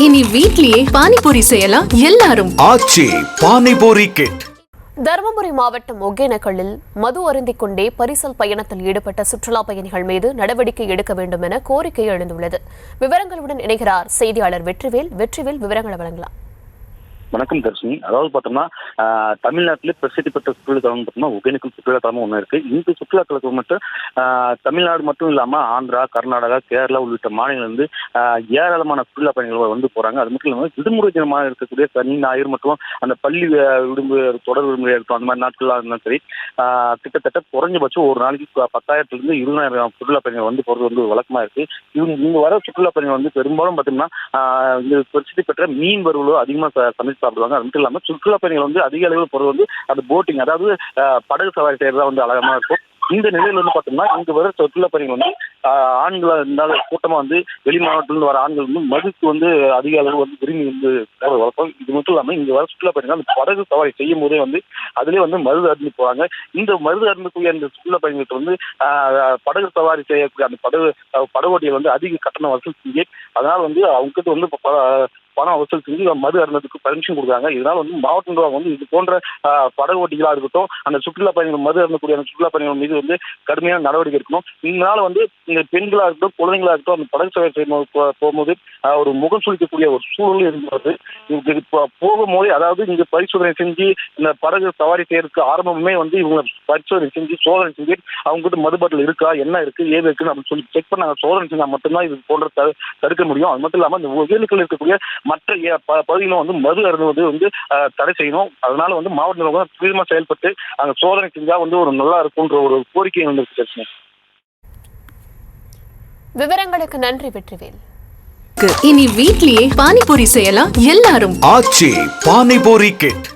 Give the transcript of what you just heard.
இனி வீட்லயே பானிபூரி செய்யலாம் எல்லாரும். ஆச்சி பானிபூரி கிட். தருமபுரி மாவட்டம் ஒகேனக்கல்லில் மது அருந்திக் கொண்டே பரிசல் பயணத்தில் ஈடுபட்ட சுற்றுலா பயணிகள் மீது நடவடிக்கை எடுக்க வேண்டும் என கோரிக்கை எழுந்துள்ளது. விவரங்களுடன் இணைகிறார் செய்தியாளர் வெற்றிவேல். விவரங்களை வழங்கலாம். வணக்கம் தர்ஷினி. அதாவது பார்த்தோம்னா தமிழ்நாட்டிலே பிரசித்தி பெற்ற சுற்றுலா தலம் பார்த்தோம்னா ஒகேனக்கல் சுற்றுலா தலமும் ஒன்று இருக்கு. இந்த சுற்றுலா தலத்துக்கு மட்டும் தமிழ்நாடு மட்டும் இல்லாமல் ஆந்திரா, கர்நாடகா, கேரளா உள்ளிட்ட மாநிலங்களிலிருந்து ஏராளமான சுற்றுலா பயணிகள் வந்து போறாங்க. அது மட்டும் இல்லாமல் விடுமுறை தினமாக இருக்கக்கூடிய சனி, ஞாயிறு மற்றும் அந்த பள்ளி விடுமுறை, தொடர் விடுமுறை இருக்கும் அந்த மாதிரி நாட்களாக இருந்தாலும் சரி, கிட்டத்தட்ட குறைஞ்சபட்சம் ஒரு நாளைக்கு 10,000 to 20,000 சுற்றுலா பயணிகள் வந்து போறது வந்து வழக்கமா இருக்கு. இவங்க வர சுற்றுலா பயணிகள் வந்து பெரும்பாலும் பார்த்தோம்னா இந்த பிரசித்தி பெற்ற மீன் வறுவலோ அதிகமாக சமைச்சு சாப்பிடுவாங்க. அது மட்டும் இல்லாமல் சுற்றுலா பயணிகள் வந்து அதிக அளவில் போறது வந்து அந்த போட்டிங், அதாவது படகு சவாரி செய்யறதா வந்து அழகமா இருக்கும். இந்த நிலையில வந்து பார்த்தோம்னா இங்க வர சுற்றுலா பயணிகள் வந்து ஆண்களா இருந்தாலும் கூட்டமா வந்து வெளி மாவட்டத்திலிருந்து வர ஆண்கள் வந்து மதுக்கு வந்து அதிக அளவு வந்து விரும்பி வந்து போற வழக்கம். இது மட்டும் இல்லாமல் இங்க வர சுற்றுலா பயணிகள் அந்த படகு சவாரி செய்யும் போதே வந்து அதுலேயே வந்து மருது அருந்தி போறாங்க. இந்த மருது அருந்தக்கூடிய அந்த சுற்றுலா பயணிகளுக்கு வந்து படகு சவாரி செய்யக்கூடிய அந்த படகோட்டிகள் வந்து அதிக கட்டணம் வசூல் செஞ்சு அதனால வந்து அவங்ககிட்ட வந்து பணம் வசூல் செஞ்சு மது அருந்ததுக்கு பர்மிஷன் கொடுக்குறாங்க. இதனால வந்து மாவட்ட நிர்வாகம் வந்து இது போன்ற படகு ஓட்டிகளா இருக்கட்டும், அந்த சுற்றுலா பயணிகள் மது அருந்தக்கூடிய அந்த சுற்றுலா பயணிகள் மீது வந்து கடுமையான நடவடிக்கை எடுக்கணும். இதனால வந்து இந்த பெண்களா இருக்கட்டும், குழந்தைங்களா இருக்கட்டும், அந்த படகு சவாரி செய்யும் போகும்போது ஒரு முகம் சுழிக்கக்கூடிய ஒரு சூழல் இருக்கிறது. போகும்போது அதாவது இங்க பரிசோதனை செஞ்சு இந்த படகு சவாரி செய்யறதுக்கு ஆரம்பமே வந்து இவங்க பரிசோதனை செஞ்சு சோதனை செஞ்சு அவங்க கிட்ட மது பாட்டில் இருக்கா, என்ன இருக்கு, ஏது இருக்குன்னு அப்படின்னு சொல்லி செக் பண்ண சோதனை செஞ்சா மட்டும்தான் இது போன்ற தடுக்க முடியும். அது மட்டும் இல்லாமல் இந்த ஒகேனக்கல் இருக்கக்கூடிய மற்ற பகுதிகளும் வந்து மது அருந்துவது வந்து தடை செய்யணும். அதனால வந்து மாவட்ட நிர்வாகம் துரிதமா செயல்பட்டு அங்க சோதனை செஞ்சா வந்து ஒரு நல்லா இருக்கும்ன்ற ஒரு கோரிக்கை வந்து. விவரங்களுக்கு நன்றி வெற்றிவேல். இனி வீட்லயே பானிபூரி செய்யலாம் எல்லாரும். ஆச்சி பானிபூரி கிட்.